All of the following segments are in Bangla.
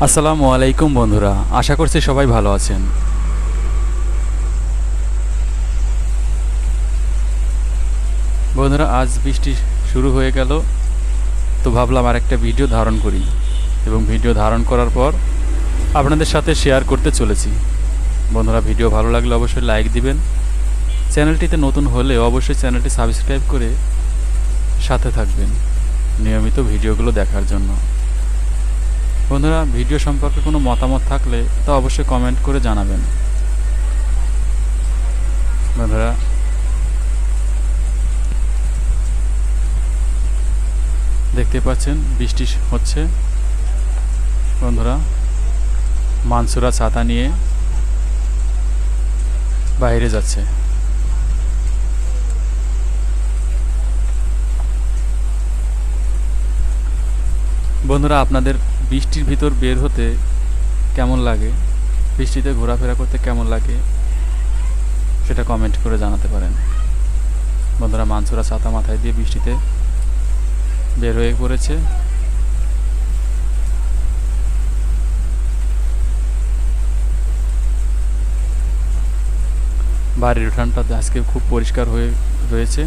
আসসালামু আলাইকুম বন্ধুরা, আশা করছি সবাই ভালো আছেন। বন্ধুরা, আজ বৃষ্টি শুরু হয়ে গেল, তো ভাবলাম আর একটা ভিডিও ধারণ করি এবং ভিডিও ধারণ করার পর আপনাদের সাথে শেয়ার করতে চলেছি। বন্ধুরা, ভিডিও ভালো লাগলে অবশ্যই লাইক দিবেন, চ্যানেলটিতে নতুন হলে অবশ্যই চ্যানেলটি সাবস্ক্রাইব করে সাথে থাকবেন নিয়মিত ভিডিওগুলো দেখার জন্য। বন্ধুরা, ভিডিও সম্পর্কে কোনো মতামত থাকলে তা অবশ্যই কমেন্ট করে জানাবেন। বন্ধুরা, দেখতে পাচ্ছেন বৃষ্টি হচ্ছে। বন্ধুরা, মানসুরা ছাতা নিয়ে বাইরে যাচ্ছে। বন্ধুরা, আপনাদের বৃষ্টির ভিতর বের হতে কেমন লাগে, বৃষ্টিতে ঘোরাফেরা করতে কেমন লাগে সেটা কমেন্ট করে জানাতে পারেন। বন্ধুরা, মানসুরা ছাতা মাথায় দিয়ে বৃষ্টিতে বের হয়ে পড়েছে। বাড়ির উঠানটা আজকে খুব পরিষ্কার হয়ে রয়েছে।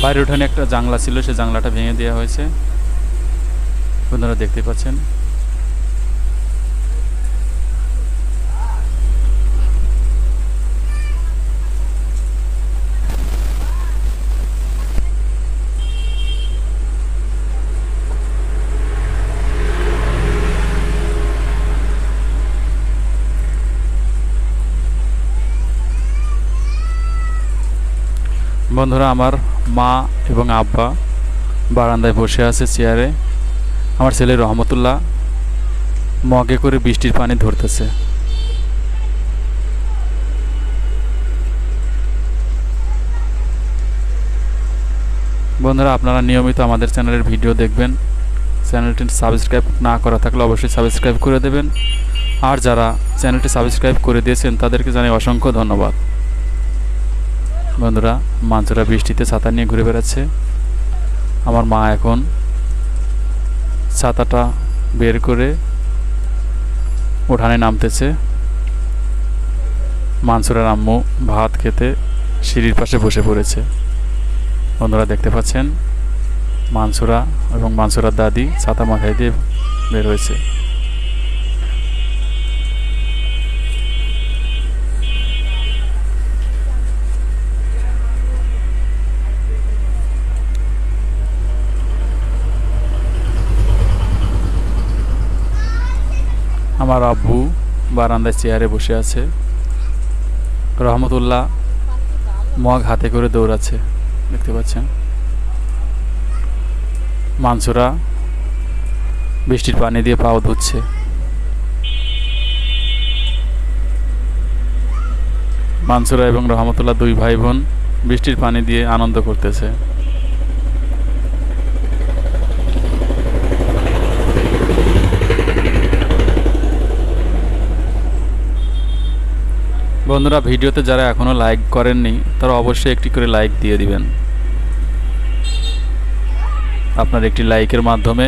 বাড়ির উঠানে একটা জানলা ছিল, সে জানলাটা ভেঙে দেওয়া হয়েছে। বন্ধুরা, দেখতে পাচ্ছেন বন্ধুরা, আমার মা এবং আব্বা বারান্দায় বসে আছে চেয়ারে। আমার ছেলে রহমতুল্লাহ মগে করে বৃষ্টির পানি ধরতেছে। বন্ধুরা, আপনারা নিয়মিত আমাদের চ্যানেলের ভিডিও দেখবেন। চ্যানেলটি সাবস্ক্রাইব না করা থাকলে অবশ্যই সাবস্ক্রাইব করে দেবেন, আর যারা চ্যানেলটি সাবস্ক্রাইব করে দিয়েছেন তাদেরকে জানাই অসংখ্য ধন্যবাদ। বন্ধুরা, মানসুরা বৃষ্টিতে ছাতা নিয়ে ঘুরে বেড়াচ্ছে। আমার মা এখন ছাতাটা বের করে উঠানে নামতেছে। মানসুরার আম্মু ভাত খেতে সিঁড়ির পাশে বসে পড়েছে। বন্ধুরা, দেখতে পাচ্ছেন মানসুরা এবং মানসুরার দাদি ছাতা মাথায় দিয়ে বের হয়েছে। আমার আব্বু বারান্দায় চেয়ারে বসে আছে। রহমতুল্লাহ মগ হাতে করে দৌড়াচ্ছে, দেখতে পাচ্ছেন। মানসুরা বৃষ্টির পানি দিয়ে পাও ধুচ্ছে। মানসুরা এবং রহমতুল্লাহ দুই ভাই বোন বৃষ্টির পানি দিয়ে আনন্দ করতেছে। বন্ধুরা, ভিডিওতে যারা এখনও লাইক করেননি তারা অবশ্যই একটি করে লাইক দিয়ে দিবেন। আপনার একটি লাইকের মাধ্যমে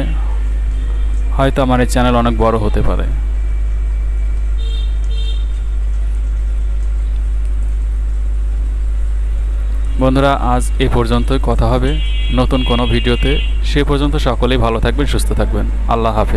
হয়তো আমার এই চ্যানেল অনেক বড় হতে পারে। বন্ধুরা, আজ এ পর্যন্তই। কথা হবে নতুন কোনো ভিডিওতে। সে পর্যন্ত সকলেই ভালো থাকবেন, সুস্থ থাকবেন। আল্লাহ হাফেজ।